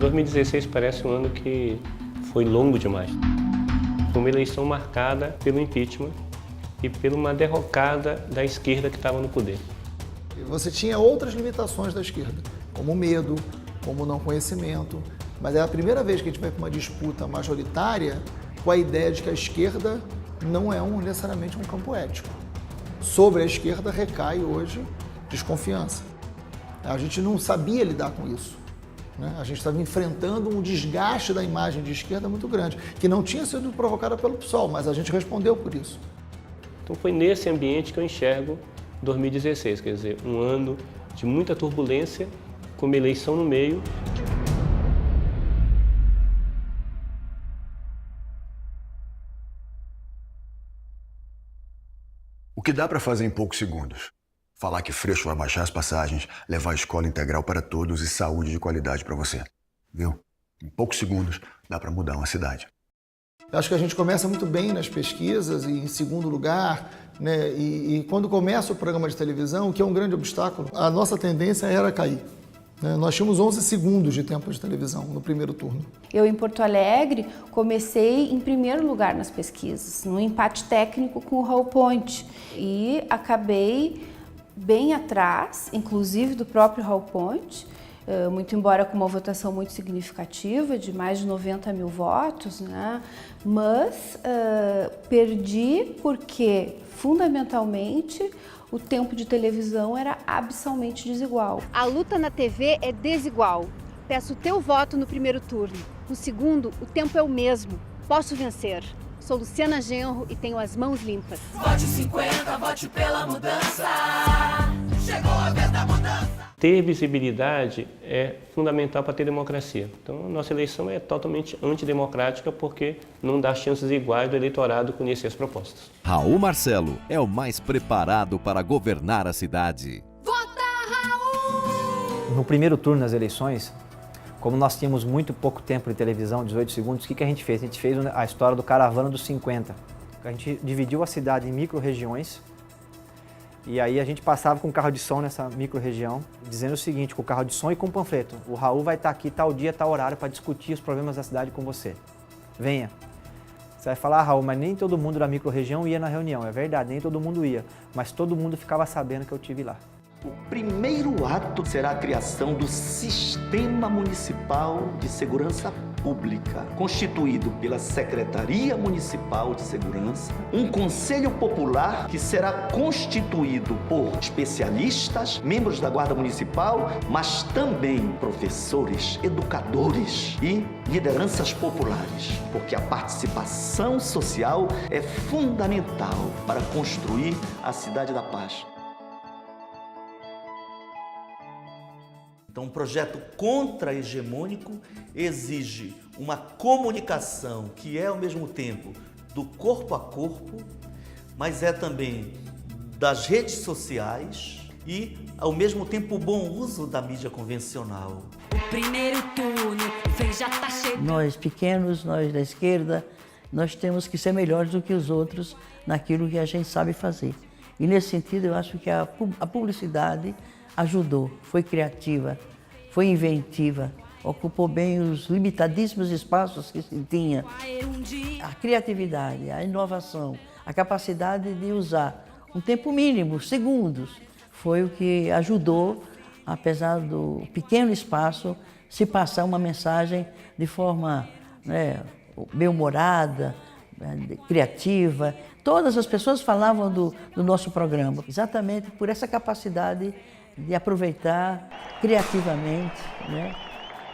2016 parece um ano que foi longo demais. Foi uma eleição marcada pelo impeachment e por uma derrocada da esquerda que estava no poder. Você tinha outras limitações da esquerda, como medo, como não conhecimento, mas é a primeira vez que a gente vai para uma disputa majoritária com a ideia de que a esquerda não é necessariamente um campo ético. Sobre a esquerda recai hoje desconfiança. A gente não sabia lidar com isso, né? A gente estava enfrentando um desgaste da imagem de esquerda muito grande, que não tinha sido provocada pelo PSOL, mas a gente respondeu por isso. Então foi nesse ambiente que eu enxergo 2016, quer dizer, um ano de muita turbulência, com uma eleição no meio. O que dá para fazer em poucos segundos? Falar que Freixo vai baixar as passagens, levar a escola integral para todos e saúde de qualidade para você. Viu? Em poucos segundos dá para mudar uma cidade. Eu acho que a gente começa muito bem nas pesquisas e em segundo lugar, né? E quando começa o programa de televisão, o que é um grande obstáculo, a nossa tendência era cair, né? Nós tínhamos 11 segundos de tempo de televisão no primeiro turno. Eu, em Porto Alegre, comecei em primeiro lugar nas pesquisas, no empate técnico com o Raul Ponte, e acabei bem atrás, inclusive do próprio Raul Ponte, muito embora com uma votação muito significativa, de mais de 90 mil votos, né? Mas perdi porque, fundamentalmente, o tempo de televisão era abissalmente desigual. A luta na TV é desigual. Peço o teu voto no primeiro turno. No segundo, o tempo é o mesmo. Posso vencer. Sou Luciana Genro e tenho as mãos limpas. Vote 50, vote pela mudança. Chegou a vez da mudança. Ter visibilidade é fundamental para ter democracia. Então, a nossa eleição é totalmente antidemocrática porque não dá chances iguais do eleitorado conhecer as propostas. Raul Marcelo é o mais preparado para governar a cidade. Vota Raul! No primeiro turno das eleições, como nós tínhamos muito pouco tempo de televisão, 18 segundos, o que a gente fez? A gente fez a história do Caravana dos 50. A gente dividiu a cidade em micro-regiões. E aí a gente passava com carro de som nessa micro-região, dizendo o seguinte, com o carro de som e com o panfleto: o Raul vai estar aqui tal dia, tal horário para discutir os problemas da cidade com você. Venha. Você vai falar, Raul, mas nem todo mundo da micro-região ia na reunião. É verdade, nem todo mundo ia, mas todo mundo ficava sabendo que eu estive lá. O primeiro ato será a criação do Sistema Municipal de Segurança Pública, constituído pela Secretaria Municipal de Segurança, um Conselho Popular que será constituído por especialistas, membros da Guarda Municipal, mas também professores, educadores e lideranças populares, porque a participação social é fundamental para construir a Cidade da Paz. Então, um projeto contra-hegemônico exige uma comunicação que é, ao mesmo tempo, do corpo a corpo, mas é também das redes sociais e, ao mesmo tempo, o bom uso da mídia convencional. O primeiro turno vem, já tá chegando. Nós pequenos, nós da esquerda, nós temos que ser melhores do que os outros naquilo que a gente sabe fazer. E, nesse sentido, eu acho que a publicidade ajudou, foi criativa, foi inventiva, ocupou bem os limitadíssimos espaços que se tinha. A criatividade, a inovação, a capacidade de usar um tempo mínimo, segundos, foi o que ajudou, apesar do pequeno espaço, se passar uma mensagem de forma, né, bem-humorada, criativa. Todas as pessoas falavam do nosso programa, exatamente por essa capacidade de aproveitar criativamente, né,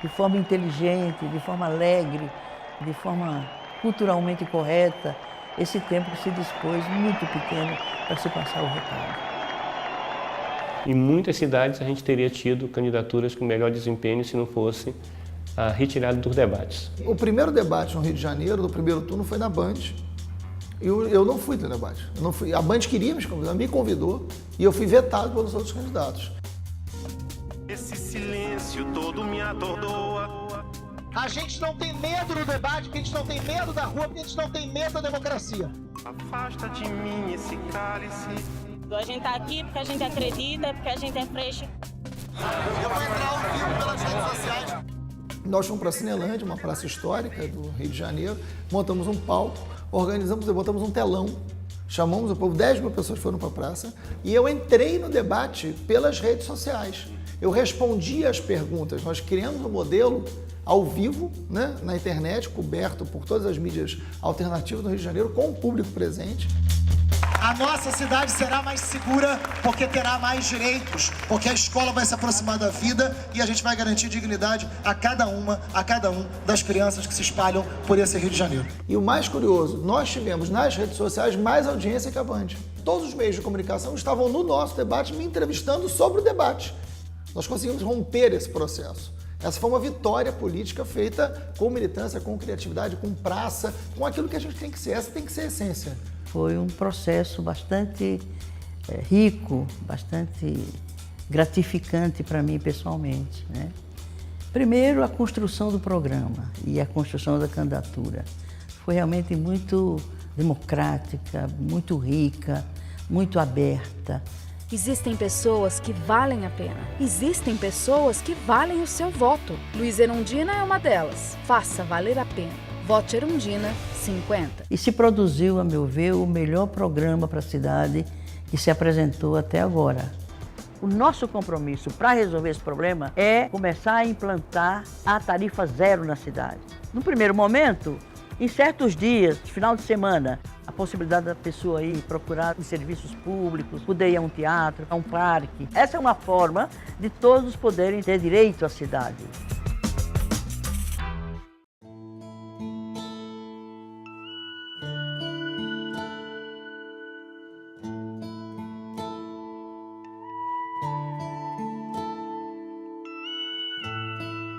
de forma inteligente, de forma alegre, de forma culturalmente correta, esse tempo que se dispôs, muito pequeno, para se passar o recado. Em muitas cidades a gente teria tido candidaturas com melhor desempenho se não fosse a retirada dos debates. O primeiro debate no Rio de Janeiro, do primeiro turno, foi na Band. Eu não fui no debate. Eu não fui. A Band queria me convidar, me convidou e eu fui vetado pelos outros candidatos. Esse silêncio todo me atordoa. A gente não tem medo do debate, porque a gente não tem medo da rua, porque a gente não tem medo da democracia. Afasta de mim esse cálice. A gente tá aqui porque a gente acredita, porque a gente é Freixo. Eu vou entrar ao vivo pelas redes sociais. Nós fomos para a Cinelândia, uma praça histórica do Rio de Janeiro, montamos um palco, botamos um telão, chamamos o povo, 10 mil pessoas foram para a praça, e eu entrei no debate pelas redes sociais. Eu respondi às perguntas, nós criamos um modelo ao vivo, né, na internet, coberto por todas as mídias alternativas do Rio de Janeiro, com o público presente. A nossa cidade será mais segura porque terá mais direitos, porque a escola vai se aproximar da vida e a gente vai garantir dignidade a cada um das crianças que se espalham por esse Rio de Janeiro. E o mais curioso, nós tivemos nas redes sociais mais audiência que a Band. Todos os meios de comunicação estavam no nosso debate me entrevistando sobre o debate. Nós conseguimos romper esse processo. Essa foi uma vitória política feita com militância, com criatividade, com praça, com aquilo que a gente tem que ser. Essa tem que ser a essência. Foi um processo bastante rico, bastante gratificante para mim pessoalmente, né? Primeiro, a construção do programa e a construção da candidatura. Foi realmente muito democrática, muito rica, muito aberta. Existem pessoas que valem a pena. Existem pessoas que valem o seu voto. Luiz Erundina é uma delas. Faça valer a pena. Vote Erundina 50. E se produziu, a meu ver, o melhor programa para a cidade que se apresentou até agora. O nosso compromisso para resolver esse problema é começar a implantar a tarifa zero na cidade. No primeiro momento, em certos dias, final de semana, a possibilidade da pessoa ir procurar os serviços públicos, poder ir a um teatro, a um parque. Essa é uma forma de todos poderem ter direito à cidade.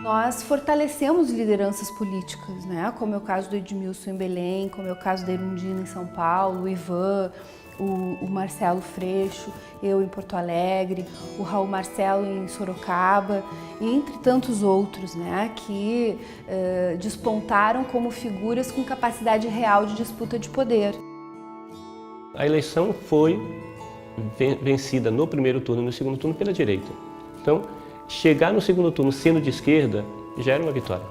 Nós fortalecemos lideranças políticas, né? Como é o caso do Edmilson em Belém, como é o caso da Erundina em São Paulo, o Ivan, o Marcelo Freixo, eu em Porto Alegre, o Raul Marcelo em Sorocaba, e entre tantos outros, né? Que despontaram como figuras com capacidade real de disputa de poder. A eleição foi vencida no primeiro turno e no segundo turno pela direita. Então, chegar no segundo turno sendo de esquerda já era uma vitória.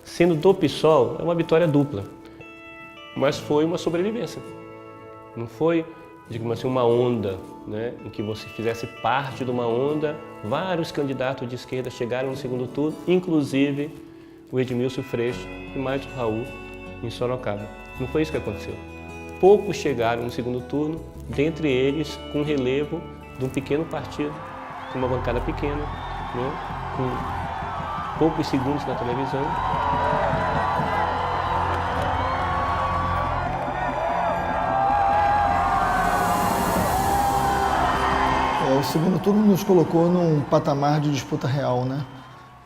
Sendo do PSOL é uma vitória dupla, mas foi uma sobrevivência. Não foi, digamos assim, uma onda, né, em que você fizesse parte de uma onda. Vários candidatos de esquerda chegaram no segundo turno, inclusive o Edmilson Freixo e mais o Raul em Sorocaba. Não foi isso que aconteceu. Poucos chegaram no segundo turno, dentre eles com relevo de um pequeno partido, com uma bancada pequena, né, com poucos segundos na televisão. O segundo turno nos colocou num patamar de disputa real, né?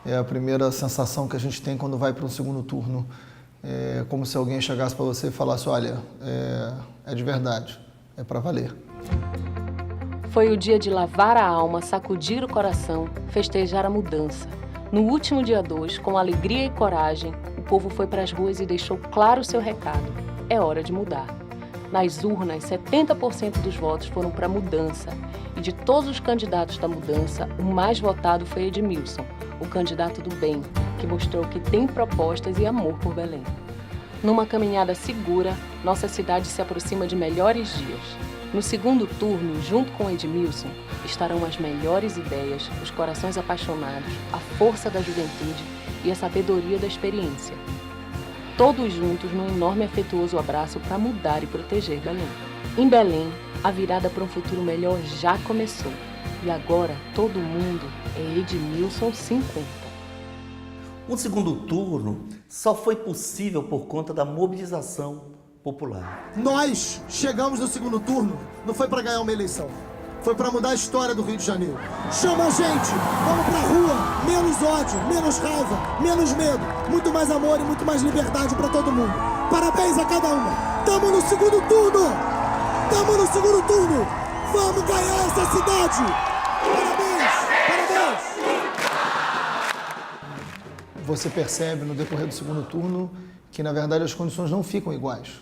É a primeira sensação que a gente tem quando vai para um segundo turno. É como se alguém chegasse para você e falasse, olha, é de verdade, é para valer. Foi o dia de lavar a alma, sacudir o coração, festejar a mudança. No último dia 2, com alegria e coragem, o povo foi para as ruas e deixou claro o seu recado. É hora de mudar. Nas urnas, 70% dos votos foram para a mudança. E de todos os candidatos da mudança, o mais votado foi Edmilson, o candidato do bem, que mostrou que tem propostas e amor por Belém. Numa caminhada segura, nossa cidade se aproxima de melhores dias. No segundo turno, junto com Edmilson, estarão as melhores ideias, os corações apaixonados, a força da juventude e a sabedoria da experiência. Todos juntos num enorme e afetuoso abraço para mudar e proteger Belém. Em Belém, a virada para um futuro melhor já começou. E agora, todo mundo é Edmilson 50. O segundo turno só foi possível por conta da mobilização popular. Nós chegamos no segundo turno, não foi para ganhar uma eleição, foi para mudar a história do Rio de Janeiro. Chama a gente, vamos pra rua, menos ódio, menos raiva, menos medo, muito mais amor e muito mais liberdade para todo mundo. Parabéns a cada uma. Tamo no segundo turno! Tamo no segundo turno! Vamos ganhar essa cidade! Parabéns! Parabéns! Você percebe no decorrer do segundo turno que, na verdade, as condições não ficam iguais.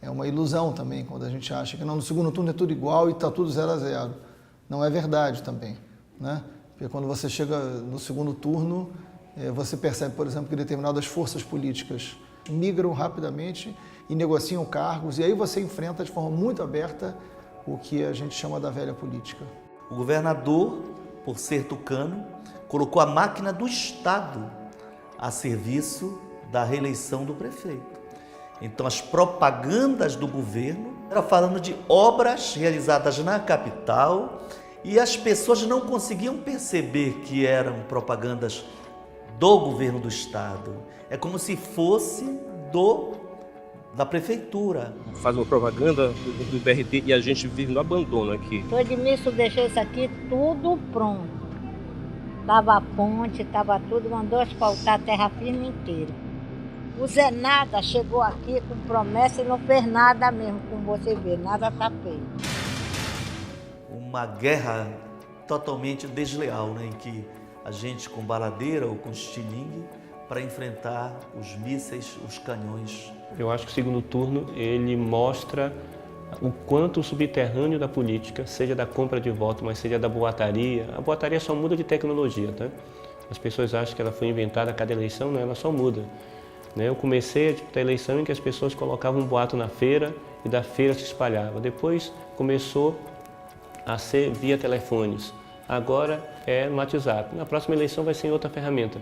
É uma ilusão também, quando a gente acha que não, no segundo turno é tudo igual e está tudo 0 a 0. Não é verdade também, né? Porque quando você chega no segundo turno, Você percebe, por exemplo, que determinadas forças políticas migram rapidamente e negociam cargos, e aí você enfrenta de forma muito aberta o que a gente chama da velha política. O governador, por ser tucano, colocou a máquina do Estado a serviço da reeleição do prefeito. Então, as propagandas do governo eram falando de obras realizadas na capital e as pessoas não conseguiam perceber que eram propagandas do governo do Estado. É como se fosse da prefeitura. Faz uma propaganda do BRT e a gente vive no abandono aqui. O Edmilson deixou isso aqui tudo pronto. Tava a ponte, tava tudo, mandou asfaltar a terra firme inteira. O Zé Nada chegou aqui com promessa e não fez nada mesmo, como você vê, nada tá feito. Uma guerra totalmente desleal, né, em que a gente com baladeira ou com estilingue para enfrentar os mísseis, os canhões. Eu acho que o segundo turno ele mostra o quanto o subterrâneo da política, seja da compra de voto, mas seja da boataria. A boataria só muda de tecnologia, tá? As pessoas acham que ela foi inventada a cada eleição, não, ela só muda. Eu comecei a disputar a eleição em que as pessoas colocavam um boato na feira e da feira se espalhava. Depois começou a ser via telefones. Agora é no WhatsApp. Na próxima eleição vai ser em outra ferramenta.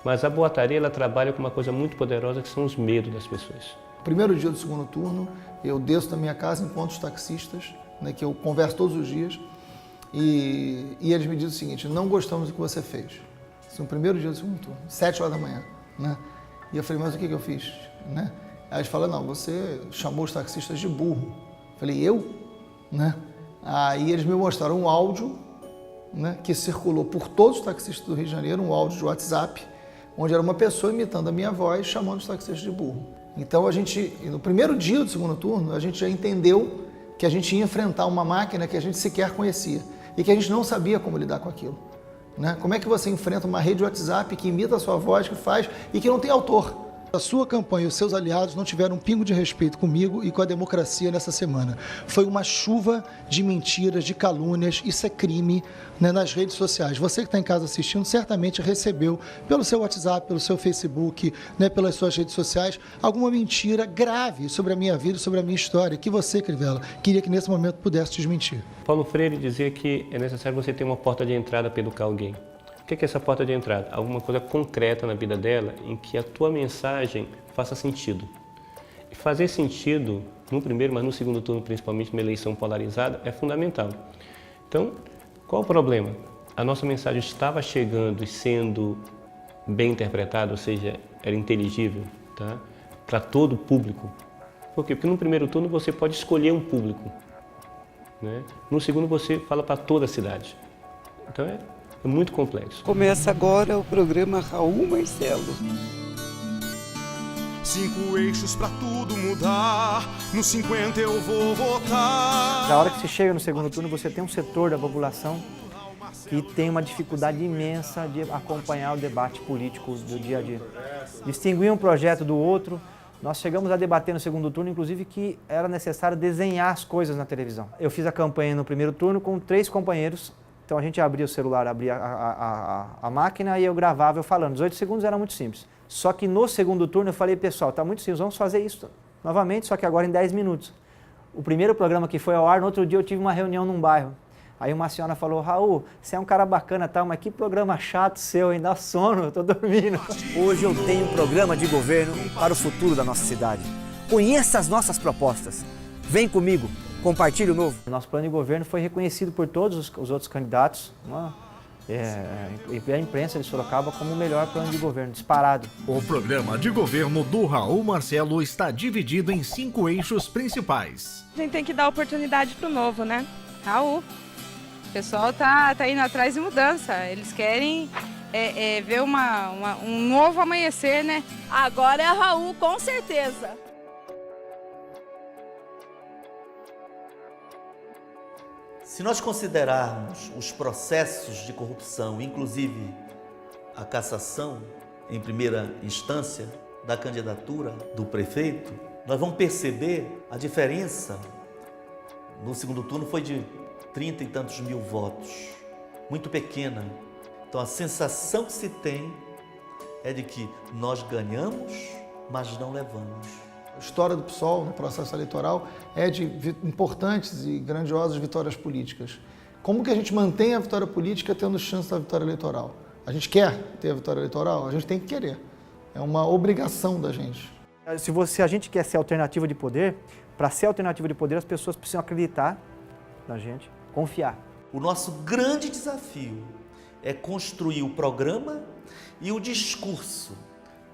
Mas a boataria ela trabalha com uma coisa muito poderosa que são os medos das pessoas. Primeiro dia do segundo turno, eu desço da minha casa, encontro os taxistas, né, que eu converso todos os dias, e eles me dizem o seguinte: não gostamos do que você fez. Isso no primeiro dia do segundo turno, 7 horas da manhã. Né? E eu falei, mas o que eu fiz? Né? Aí eles falaram, não, você chamou os taxistas de burro. Eu falei, eu? Né? Aí eles me mostraram um áudio, né, que circulou por todos os taxistas do Rio de Janeiro, um áudio de WhatsApp, onde era uma pessoa imitando a minha voz, chamando os taxistas de burro. Então, no primeiro dia do segundo turno, a gente já entendeu que a gente ia enfrentar uma máquina que a gente sequer conhecia e que a gente não sabia como lidar com aquilo. Né? Como é que você enfrenta uma rede WhatsApp que imita a sua voz, que faz e que não tem autor? A sua campanha e os seus aliados não tiveram um pingo de respeito comigo e com a democracia nessa semana. Foi uma chuva de mentiras, de calúnias, isso é crime, né, nas redes sociais. Você que está em casa assistindo certamente recebeu pelo seu WhatsApp, pelo seu Facebook, né, pelas suas redes sociais, alguma mentira grave sobre a minha vida, sobre a minha história, que você, Crivella, queria que nesse momento pudesse desmentir. Paulo Freire dizia que é necessário você ter uma porta de entrada para educar alguém. O que é essa porta de entrada? Alguma coisa concreta na vida dela em que a tua mensagem faça sentido. E fazer sentido no primeiro, mas no segundo turno, principalmente numa eleição polarizada, é fundamental. Então, qual o problema? A nossa mensagem estava chegando e sendo bem interpretada, ou seja, era inteligível, tá? Para todo o público. Por quê? Porque no primeiro turno você pode escolher um público, né? No segundo você fala para toda a cidade. Então é muito complexo. Começa agora o programa Raul Marcelo. 5 eixos pra tudo mudar, no 50 eu vou votar. Na hora que você chega no segundo turno, você tem um setor da população que tem uma dificuldade imensa de acompanhar o debate político do dia a dia. Distinguir um projeto do outro. Nós chegamos a debater no segundo turno, inclusive, que era necessário desenhar as coisas na televisão. Eu fiz a campanha no primeiro turno com 3 companheiros. Então a gente abria o celular, abria a máquina e eu gravava eu falando. 18 segundos era muito simples. Só que no segundo turno eu falei, pessoal, tá muito simples, vamos fazer isso novamente, só que agora em 10 minutos. O primeiro programa que foi ao ar, no outro dia eu tive uma reunião num bairro. Aí uma senhora falou, Raul, você é um cara bacana, tal, mas que programa chato seu, hein? Dá sono, eu tô dormindo. Hoje eu tenho um programa de governo para o futuro da nossa cidade. Conheça as nossas propostas. Vem comigo. Compartilhe o novo. Nosso plano de governo foi reconhecido por todos os outros candidatos, e a imprensa de Sorocaba como o melhor plano de governo, disparado. O programa de governo do Raul Marcelo está dividido em 5 eixos principais. A gente tem que dar oportunidade pro novo, né? Raul, o pessoal tá indo atrás de mudança, eles querem ver um novo amanhecer, né? Agora é a Raul, com certeza. Se nós considerarmos os processos de corrupção, inclusive a cassação em primeira instância da candidatura do prefeito, nós vamos perceber a diferença no segundo turno foi de 30 e tantos mil votos, muito pequena. Então a sensação que se tem é de que nós ganhamos, mas não levamos. A história do PSOL no processo eleitoral é de importantes e grandiosas vitórias políticas. Como que a gente mantém a vitória política tendo chance da vitória eleitoral? A gente quer ter a vitória eleitoral? A gente tem que querer. É uma obrigação da gente. Se a gente quer ser alternativa de poder, para ser alternativa de poder, as pessoas precisam acreditar na gente, confiar. O nosso grande desafio é construir o programa e o discurso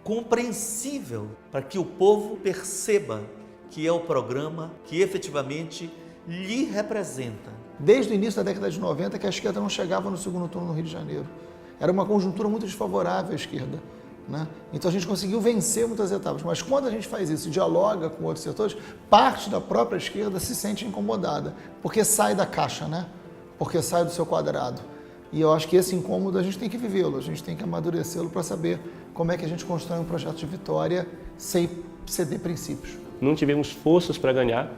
compreensível para que o povo perceba que é o programa que efetivamente lhe representa. Desde o início da década de 90 que a esquerda não chegava no segundo turno no Rio de Janeiro. Era uma conjuntura muito desfavorável à esquerda, né? Então a gente conseguiu vencer muitas etapas, mas quando a gente faz isso e dialoga com outros setores, parte da própria esquerda se sente incomodada, porque sai da caixa, né? Porque sai do seu quadrado. E eu acho que esse incômodo a gente tem que vivê-lo, a gente tem que amadurecê-lo para saber como é que a gente constrói um projeto de vitória sem ceder princípios. Não tivemos forças para ganhar,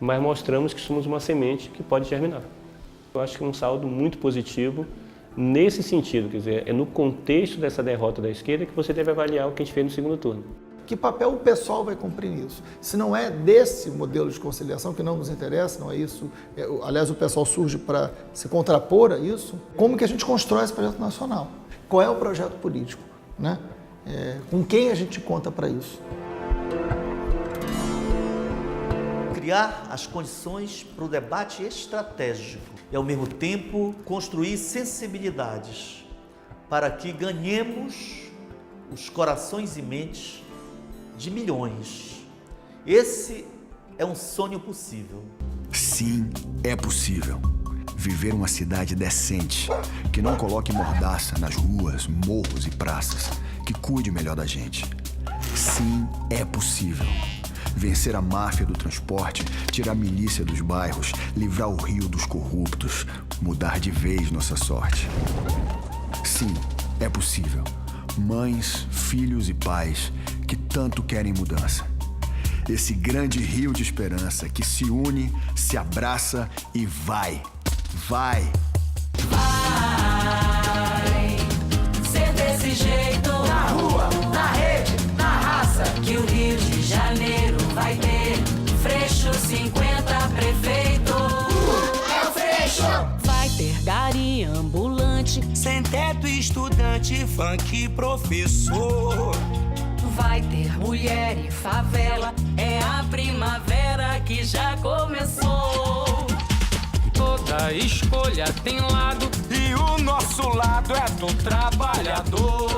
mas mostramos que somos uma semente que pode germinar. Eu acho que é um saldo muito positivo nesse sentido, quer dizer, é no contexto dessa derrota da esquerda que você deve avaliar o que a gente fez no segundo turno. Que papel o pessoal vai cumprir nisso? Se não é desse modelo de conciliação, que não nos interessa, não é isso, aliás, o pessoal surge para se contrapor a isso, como que a gente constrói esse projeto nacional? Qual é o projeto político, né? Com quem a gente conta para isso? Criar as condições para o debate estratégico e, ao mesmo tempo, construir sensibilidades para que ganhemos os corações e mentes de milhões. Esse é um sonho possível. Sim, é possível. Viver uma cidade decente, que não coloque mordaça nas ruas, morros e praças, que cuide melhor da gente. Sim, é possível. Vencer a máfia do transporte, tirar a milícia dos bairros, livrar o Rio dos corruptos, mudar de vez nossa sorte. Sim, é possível. Mães, filhos e pais que tanto querem mudança. Esse grande rio de esperança que se une, se abraça e vai. Vai! Vai ser desse jeito, na rua, na rede, na raça, que o Rio de Janeiro vai ter Freixo 50 prefeito. É o Freixo! Vai ter gari ambulante, sem teto estudante, funk professor. Vai ter mulher e favela, é a primavera que já começou. Toda escolha tem lado, e o nosso lado é do trabalhador.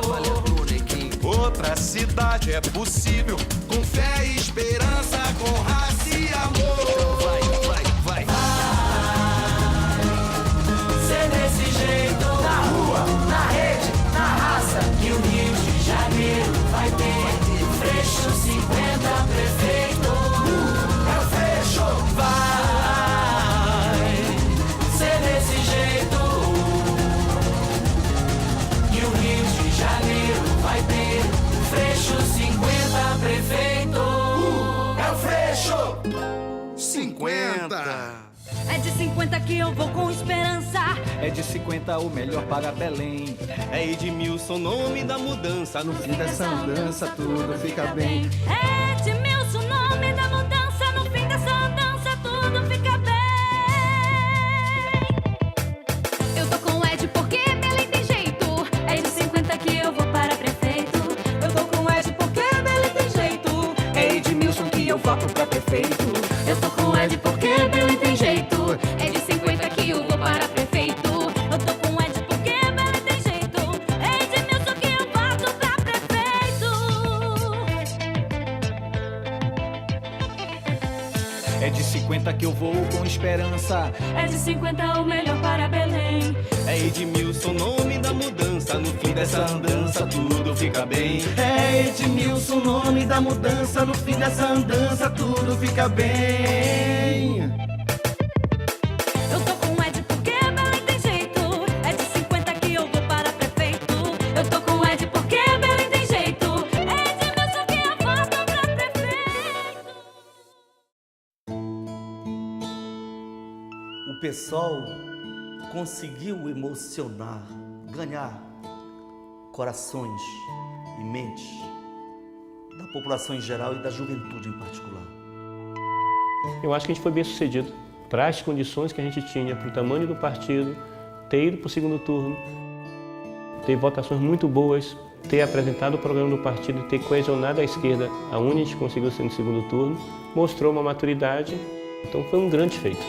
Outra cidade é possível, com fé e esperança, com raça e amor. Vai, vai, vai. Ser desse jeito, na rua, na rede, na raça, que o Rio de Janeiro vai ter Freixo 50 prefeito. É o Freixo, vai ser desse jeito, que o Rio de Janeiro vai ter Freixo 50 prefeito. É o Freixo 50. É de 50 que eu vou com esperança. É de 50 o melhor para Belém. É Edmilson, nome da mudança. No fim dessa andança tudo fica bem. É Edmilson, nome da mudança. No fim dessa andança tudo fica bem. Eu tô com o Ed porque Belém tem jeito. É de 50 que eu vou para prefeito. Eu tô com o Ed porque Belém tem jeito. É Edmilson que eu voto pra prefeito. Eu tô com o Ed porque Belém tem jeito. É de 50 que eu vou para prefeito. Eu tô com o Ed porque Belém tem jeito. É Edmilson que eu voto pra prefeito. É de 50 que eu vou com esperança. É de 50 o melhor para Belém. É Edmilson, nome da mudança. No fim dessa andança tudo fica bem. É Edmilson, nome da mudança. No fim dessa andança tudo fica bem. Eu tô com o Ed porque Belém tem jeito. É de 50 que eu vou para prefeito. Eu tô com o Ed porque Belém tem jeito. É Edmilson que eu voto pra prefeito. O pessoal conseguiu emocionar, ganhar corações e mentes da população em geral e da juventude em particular. Eu acho que a gente foi bem sucedido. Para as condições que a gente tinha, para o tamanho do partido, ter ido para o segundo turno, ter votações muito boas, ter apresentado o programa do partido e ter coesionado a esquerda, aonde a gente conseguiu ser no segundo turno, mostrou uma maturidade, então foi um grande feito.